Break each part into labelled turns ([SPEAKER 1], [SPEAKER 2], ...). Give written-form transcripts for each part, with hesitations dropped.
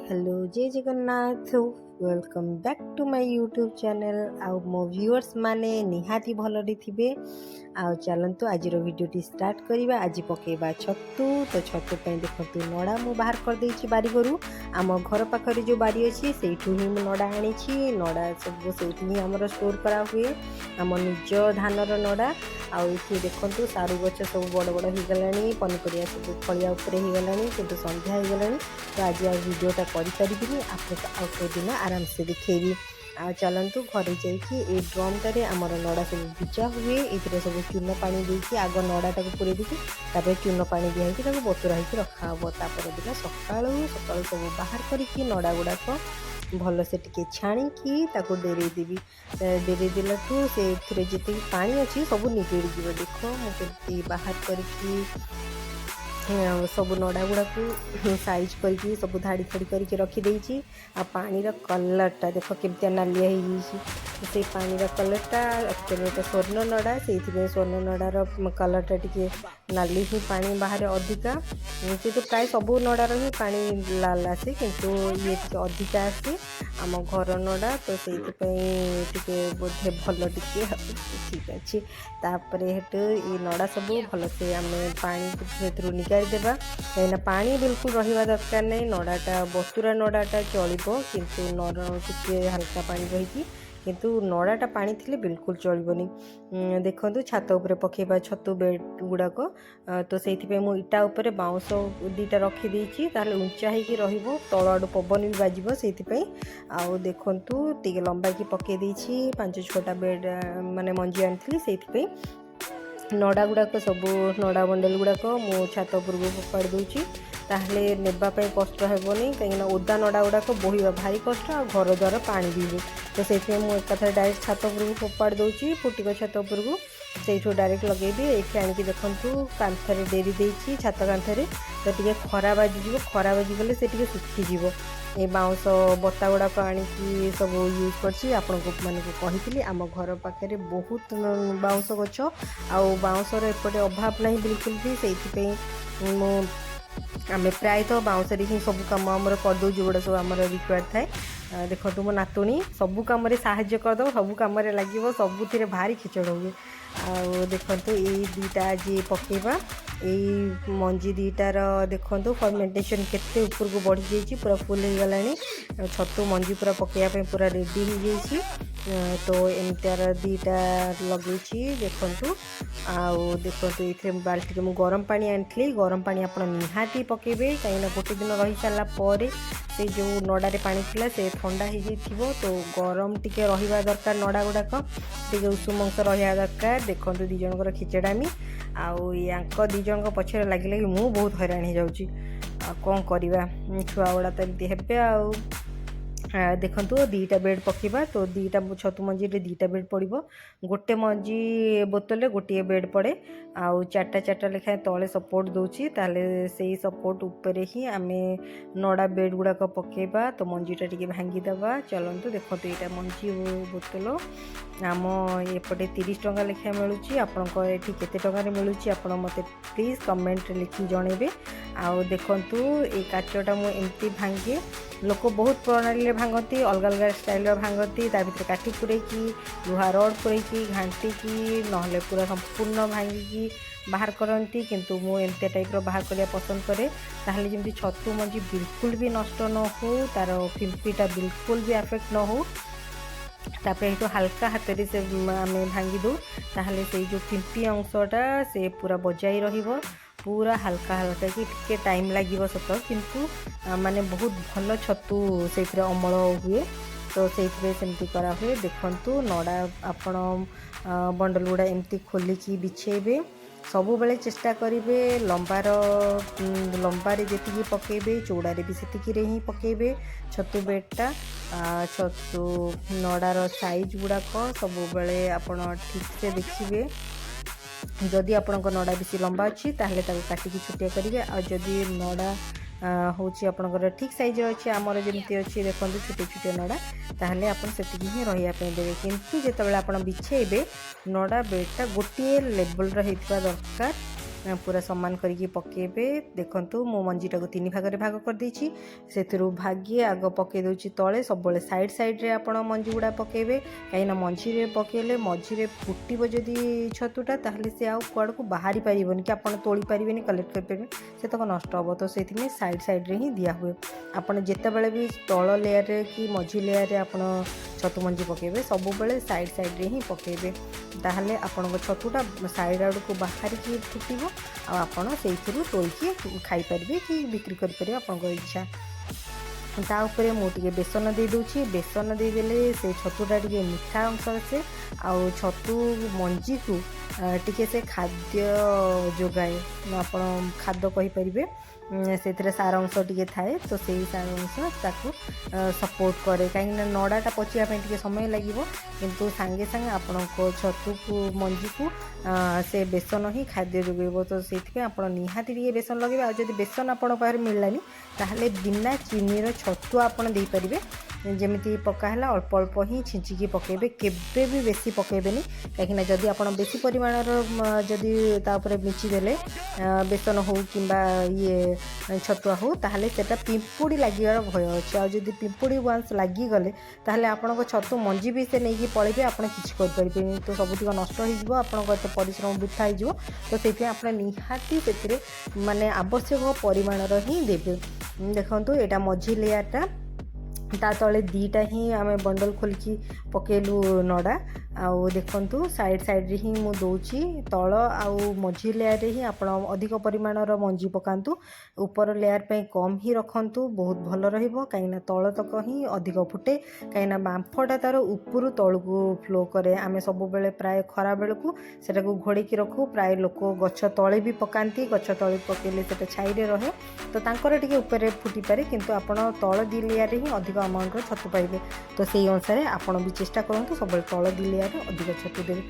[SPEAKER 1] Hello जय Jagannath welcome back to my YouTube channel आउ मो व्यूअर्स माने निहाती भलरे थिबे आउ चलंतु आज वीडियोटी स्टार्ट करिबा। आज पकेबा छतु तो छतु पे देखंतु नड़ा मु बाहर कर देछि बारी गरु आम घर पाखरे जो बारी अछि सेठु ही मु नड़ा आनिछि। नड़ा सब सेठु ही हमर स्टोर करा हुए आम निज धानर नड़ा। आउ ये देखंतु सारू गछ सब बड़ बड़ हो गलानी पनिपरिया सब फलिया ऊपर हो गलानी किंतु संध्या हो गलानी। तो आज आ वीडियोटा करें आपको दिन आराम से दिखेबी। आ चलतु घरे जाइए ड्रमटे आमर नड़ा सब भिजा हुए ये सब चून पानी देकी आग नड़ाटा को पूरे देखिए चून पानी दिखाई बतुरा रखा तापर दिन सका सब बाहर करके नड़ा गुड़ाक भल से टिके छाणिकी डेरे देवी। डेरे देलाठू से जी पानी अच्छी सब निगेड़ जीव। देख मुझे बाहर करके सब नड़ा गुड़ा को साइज करके सब धाड़ी धाड़ी करके रखीदे। आ पानी कलरटा देख केमती नालिया से पानी कलरटा एक्चुअली तो स्वर्ण नड़ा से स्वर्ण नड़ार कलरटा टी नाली ही पानी बाहर अधिका किंतु प्राय सब नड़ार ही पानी लाल आसे किंतु ये अधिका आसे आम घर नड़ा तो से बोधे भल टिके ठीक अच्छे। तापर हेटु ये नड़ा सब भल से आम पानी निकाल देबा कहीं पानी बिल्कुल रहा दरकार नहीं। नड़ाटा बतुरा नड़ाटा चलो किंतु टे हल्का पानी रही किंतु नड़ाटा पानी थिले बिल्कुल चलबनी। देखंतु छात उपरे पकेबा छतु बेड गुड़ाक तो से इटा उपरे बाउंस दीटा रखी देछि ताले उंचा होगी रहिबो तळ आडू पवन भी बाजिबो सेति आउ देखंतु टिके लंबा की पके देछि 5-6टा बेड माने मंजी आनथली सेति नड़ा गुड़ाक सब नड़ा बंडल गुड़ाक मो छात उपरको फोपाड़ दूची ताहले नेबाई कष्ट हेबनी कहीं ओदा नड़ा गुड़ाक बोहिबा भारी कष्ट आ घर द्वार पानी भी तो से मुझे डायरेक्ट छात उपरको फोपाड़ दूची फुटिक छात उपरको से डायरेक्ट लगेबी। ये आणिकी देखंतु कांथरे डेरी देछि छात कांथरे तो टिके खरा बाजिଯିବ खरा बाजिगले से टिके सुखीजिव। ये बाउंस बता गुड़ाक आणिकी सब यूज करछि आपण को माने कहितली आम घर पाखे बहुत बाउंस गछ आउ बाउंसर एपटे अभाव नहीं बिल्कुल भी से आम प्रायतः बाउंसरे ही सब कम आम करदे जोड़ा सब आम रिक्वायर्ड थाए। देखो मो नातुणी सबू कम साहाय्य करदे सबू कम लगे सबुथ भारी खिचड़ हुए। आ देखो ये दीटा आज पकेबा यही मंजी दीटार देखो फर्मेंटेशन केते ऊपर को बढ़ी जाइए पूरा फुल हो गला छतु मंजी पूरा पकेया पूरा रेडी हो जाइए। तो एमतार दीटा लगे देखु आउ देखो ये बाल्टी में गरम पानी आनी गरम पानी आप निहाती पकेबे कहीं गोटे दिन रही सारापर से जो नड़ारे पानी थिला से ठंडा हो जाइए तो गरम टिके रहा दरकार नड़ा गुड़ाक टे उषुम अंश रहा दरकार। देखो दी जनकर खिचड़ामी आउ या दी जन पछरे लगे लगे मु बहुत हैरान हो जाऊँगी कौन करवा छुआ गुड़ा तो एमती हे आउ देखंतु दीटा बेड पकेबा तो दीटा छतु मंजी दीटा बेड पड़ो गोटे मंजी बोतल गोटे बेड पड़े आउ चार्टा लेखाएं तले सपोर्ट दूची ताले से सपोर्ट उपरे ही आम नड़ा बेड गुड़ाक पकेबा तो मंजीटा टिके भांगीदबा। चलतु देखो यहाँ मंजी बोतल आम एपटे 30 टंका लेखाएं मिलूँ आपंक ये केते टंकार मिलूँ आप मत प्लीज कमेंट लिखी जनइबे। आउ देखंतु ये काचटा मु एमती भांगे लोक बहुत प्रणाली भांगती अलग अलग स्टाइल भांगती भर काठी पुरेकी लुहा रड पुरेकी घांटिकी नहले पूरा संपूर्ण भांगिकी बाहर करती किंतु मु एमती टाइप बाहर करने पसंद करे ताहले जमी छतु मंजी बिल्कुल भी नष्ट न हो तार फिंपीटा बिल्कुल भी अफेक्ट न हो। तापर ये हल्का हाथ से आम भांगी दो ताहले से जो फिंपी अंशटा से पूरा बजाई रहिबो पूरा हल्का हल्का कि टिके टाइम लगे सत किंतु माने बहुत भल छतु से अमल हुए तो सेमती करा हुए। देखंतु नड़ा आपण बंडल गुड़ा एमती खोलिकी बिछेबे सबु बेले चेष्टा करेंगे लंबारे जी पकेबे चौड़ारे भी से ही पकेबे छतु बेडटा छतु नड़ार साइज गुड़ाक सब बेले आपण ठीक से देखिए जदि आपंक नड़ा बेसी लंबा अच्छी ताहले काटिकी छुटिया करेंगे आ जदि नड़ा हूँ आपंकर ठीक सैज अच्छे आमर जमी अच्छी देखो छोटे छोटे नड़ा ताहले आपन सेतिकी ही रही देवे किंतु जिते आप बिछेबे नड़ा बेडटा गोटे लेवल रहा दरकार पूरा समान करके पकेबे। देखंतु मो मंजीटा को 3 भाग रे भाग कर देछि सेथिरु भागिए आग पके दोछि तळे सब साइड साइड रे आपण मंजी गुड़ा पकेबे कहीं मंजी रे पकेले मझी रे फुटिबो जदि छतुटा ताहले से आउ कुआड़ को बाहरी पारिबोनी कि आपण तोली पारिबेनी कलेक्ट कर पारिबे से तक नष्ट हो। तो से साइड साइड रे ही दिया हुए। आपण जेते बेले भी तळ लेयर रे कि मझी लेयर रे आपण छतु मंजी पकेबे सब बेले साइड साइड रे ही पकेबे ताहले आपण छतुटा साइड आड़ को बाहर की फुटिबो आ आपण सेइथिरु तोलिकी खाई पारिबे कि बिक्री कर पारिबे आपण इच्छा। ता उपरे मु टिके बेसन दे दूची। बेसन दे देले से छतुटा टिके मीठा अंश आसे आउ छतु मंजी को टिके से खाद्य जोगाए आपण खाद्य कहि परिबे से सार अंश टिके थाए तो सही सार अंश ताकू सपोर्ट करे कहीं नड़ाटा पचिया टिके समय लगिवो किंतु सांगे सांगे आपण को छतु को मंजी को से बेसन ही खाद्य जोगेबो। तो से आप निहाती टिके बेसन लगे आ जदि बेसन आपण पाखरे मिललानी ताहले बिना चीनी रो छतु आपण दे परिबे जमीती पकाला अल्प अल्प ही छिंचिकी पकेबे केबे भी बेसी पकेबेनी कहीं जदि आपण बेसी परिमाणर जदि तापर मिची देले बेसन हो किंबा ये छतुआ हो ताहले सेटा पिंपुड़ी लागियार भय अच्छे आ जदि पिंपुड़ी वांस लागी गले ताहले आपण छतु मंजी भी से नहीं पड़े आपण किछि कर परिबेनी तो सबुतिक नष्ट हो जिवो आपण एत परिश्रम वृथा हो जिवो। तो सेति आपण निहाती सेतिरे माने आवश्यक परिमाणर ही देबे। देखंतु एटा मझी लेयरटा ता तले दीटा ही आम बंडल खोलिकी पकेलु नड़ा आउ देखंतु साइड साइड रे ही मु दोची तळ आउ मझी लेयर रे ही आपण अधिक परिमाणर मंजी पकांतु ऊपर लेयर पे कम ही रखंतु बहुत भल रहिबो काइना तळ तक ही अधिक फुटे काइना बांफटा तार ऊपर तळकू फ्लो करे। आमे सब बेले प्राय खरा बेलकू सेटा को घोड़ी की रखू प्राय लोक गछ तळे भी पकांती गछ तळे पकेले सेटा छाई रे रहे तो तांकर टिके ऊपर फुटी पारे किंतु आपण तळ दी लेयर रे ही अधिक अमाउंट रो छतु पाइबे। तो सेही अनुसार आपण भी चेष्टा करंतु सब तळ दी लेयर अधिक छतु देवे।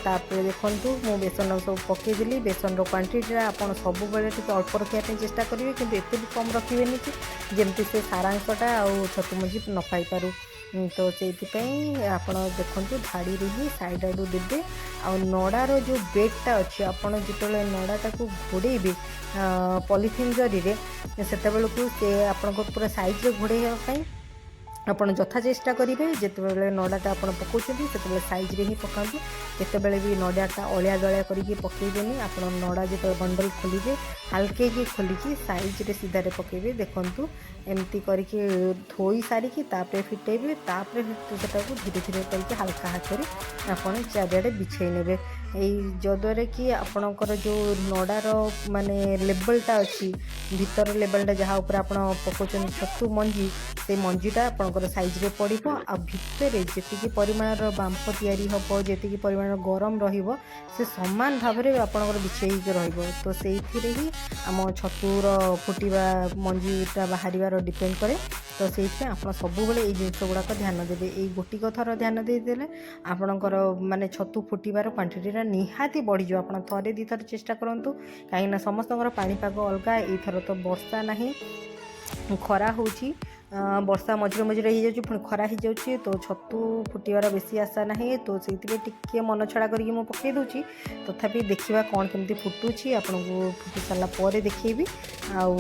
[SPEAKER 1] तापर देखंतु मु बेसन सब पकई देली बेसन रो क्वांटिटी आपण सब बेले टिके अल्प रखिया पे चेष्टा करिवे किंतु एते भी कम रखिबेनी कि जेमति से सारांशटा आ छतु मजी न पाई पारू। तो से आप देखो धाड़ी ही साइड आड़ू देवे आ नड़ार जो बेडटा अच्छे आपड़ जो नड़ाटा को घोड़े पॉलीथिन जरी से पूरा साइज घोड़े आपण यथा चेष्टा करेंगे जिते नड़ाटा आप पकाउछन्ति से साइज रे ही पकातु केतेबेले भी नड़ाटा अलिया दलिया करके पकेबेनी आप नड़ा जो बंडल खोलिए हल्के की खोलिकी साइज रे सीधा रे पकेबे। देखंतु एमती करके धोई सारिकी तापरे फिटेबे तापरे सेटा को धीरे धीरे करके हल्का हाथ में आपण चारियाडे बिछेई नेबे जद्वारा कि आपणकर जो नड़ार माने लेवलटा अच्छी भीतर लेवलटा जहाँ उपर आप पकाउछन छतु मंजी से मंजीटा आपणकर साइज रे पड़िबो आ भितर जेतिकी परिमाणर बांफ तैयारी हबो जेतिकी परिमाणर गरम रहिबो से समान भाव में आपणकर बिछेई रहिबो। तो सेइथिरे ही आम छतुर फुटिबा मंजीटा बाहरिबार डिपेंड करे। तो से आप सब ये जिनस गुड़ाक ध्यान देवे ये गोटिक थर ध्यान देदेले आपणकर माने छतु फुटिबार क्वांटिटीटा निहाती बढ़ीज। आप थे दी थर चेष्टा करूँ कहीं समस्त पाणीपाग अलग एथर तो वर्षा नहीं खरा होची वर्षा मझे मझे हो जाए पुणी खरा हो जाए तो छतु फुटबार बेसी आशा ना तो से टिके मन छड़ा करके मुझे पकई दूची तथापि देखा कौन केमती फुटुची आपन को फुटी सारापर देखी आउ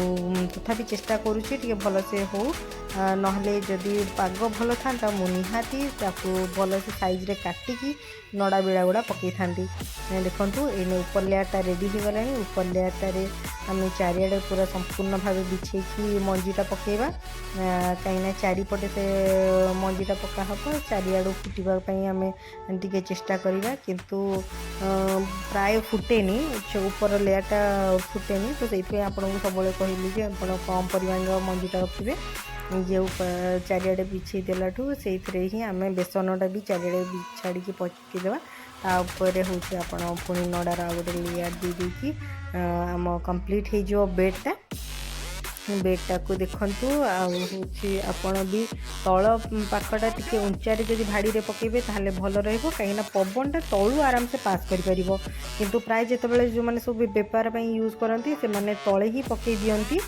[SPEAKER 1] तथापि चेष्टा करुँची टे भल से हो नहले जदि पाग भल था मु निहाती भल से साइज रे काटिकी नड़ा बिड़ा गुड़ा पकई था। देखु ये ऊपर लेयरटा रेडी हो गला ऊपर लेयरटारे आम चारियाडे पूरा संपूर्ण भाव बिछेकी मंजीटा पकेबा कहीं चारिपटे से मंजीटा पका हम चारियाडू फुटापी आम टे चेष्टा करवा किंतु प्राय फुटेनी ऊपर लेयरटा फुटेनी। तो से आपको सब कहली आप कम परिमाण मंजीटा रखिए जो चारियाडे बिछे देलाठू से ही आम बेसनटा भी चारियाडे छाड़ी पचीदेवा तापर हूँ आप पुणी नड़ार गोटे लेयर दे देकी आम कम्प्लीट हो बेडटा बेडटा को देखंतु आपण भी तल पाखटा टिके उंचारे जदि भाड़ी रे पकेबे ताहले भल रहइबो काहेना पवनटा तळु आराम से पास करि परिबो किंतु प्राय जेतेबेले जो माने सब व्यापार पई यूज करंती से माने तळे ही पके दियंती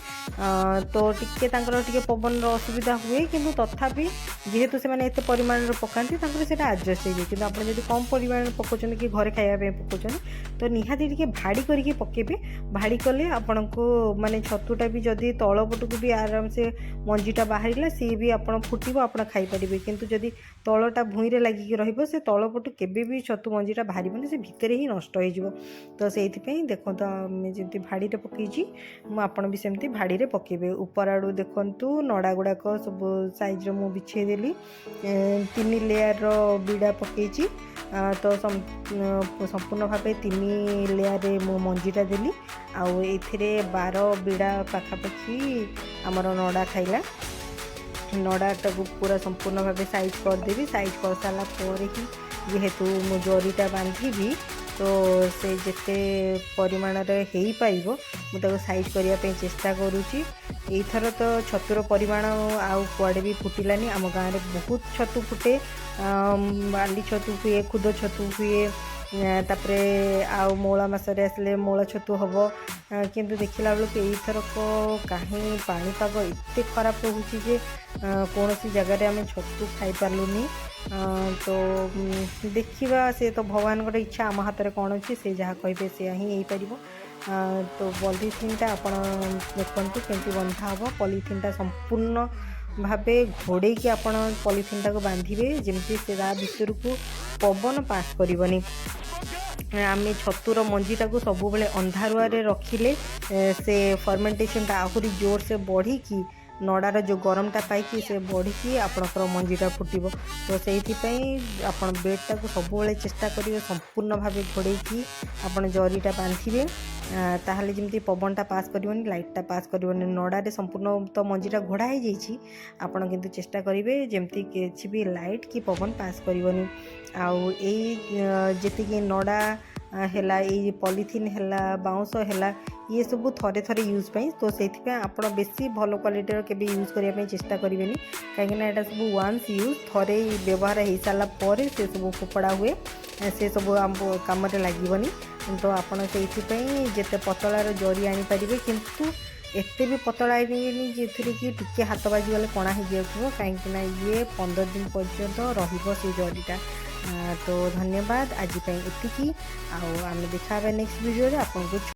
[SPEAKER 1] तो टिके तांकर टिके पवन रो असुविधा हुए किंतु तथापि जेहेतु से माने एते परिमाण रे पकांती तांकर सेटा एडजस्ट हे किंतु आपण जदि कम परिमाण रे पकोचन कि घरे खाଇବା पे पकोचन तो निहाती टिके भाड़ी करके पकेबे भाड़ी कले आपनको माने छतुटा भी जदि तल पटू भी आराम से मंजीटा बाहर सी भी आप फुटब आप खाईपर किंतु जदि तलटा भूईरे लगिक रही से तल पटू केबे भी छतु मंजीटा बाहर से भितर ही नष्ट हो तो से देखो आम जमी भाड़ी में पकईची मुझे भी सेमती भाड़ी में पकेबे ऊपर आड़ू देखु नड़ा गुड़ाक सब साइज मु बिछेदेली 3 लेयर बीड़ा पकईची तो संपूर्ण भाव 3 लेयर मु मंजीटा देली आउ एथिरे 12 बीड़ा पाखापाखि आमर नड़ा खाइला नड़ाटा को पूरा संपूर्ण भाव साइज करदेवी साइज कर सारा पर ही जेहेतु मु जरीटा बांधीबी तो से जिते परिमाण हो पाइबो मुझे साइज करने चेष्टा करुँची एथर तो छतुर परिमाण आउ कुआडे भी फुटिलानी आम गाँव में बहुत छतु फुटे बाली छतु हुए खुद छतु हुए तापरे आउ मोला मसरे आसले मोला छतु हम किंतु देखला बेलू एथरक कहीं पाणीपाग एत खराब रोचे जे कौन सी जगह आम छतु खाई पार्लुनी तो देखा से तो भगवान गोटे इच्छा आम हाथ में कौन अच्छे से जहाँ कहे से ही हो पार तो पॉलीथिनटा आपण देखु केमती बंधा हम पॉलीथिनटा संपूर्ण भावे घोड़े की आपण पॉलीथिनटा को बांधे जमती से भीतर को पवन पास करनी आम छतुर मंजीटा को सब बेले अंधारुआ रखिले से फर्मेंटेशनटा आहरी जोर से बढ़ी की नड़ार जो गरमटा पाई से बढ़ी आपणकर मंजीटा फुटब तो से आप बेडटा को सब बेले चेष्टा करेंगे संपूर्ण भाव घोड़े की आप जरीटा बांधे ताहले जमी पवनटा पास करनी लाइटटा पास करनी नड़ारे संपूर्ण तो मंजीटा घोड़ा हो जाइए आपड़ किंतु चेष्टा करेंगे जमती किसी भी लाइट कि पवन पास करनी आउ जी नड़ा हैला ये पॉलीथिन हैला बाउंस हैला ये सब थरे थरे यूज पाई तो से आप बेसी भल क्वालिटीर के यूज करने चेष्टा करेंगे कहीं यहाँ सब वन्स यूज थरे व्यवहार हो सारा पर से सब फोपड़ा हुए से सब आम कम लगे तो आपड़ से जिते पतलार जरी आनीपारे किंतु एते भी पतला नहीं जे कि टिके हाथ बाजिगले कणा हो जाए कहीं ये 15 दिन पर्यंत रही जरीटा तो धन्यवाद आज एतिकी आम देखा नेक्स्ट वीडियो आपको।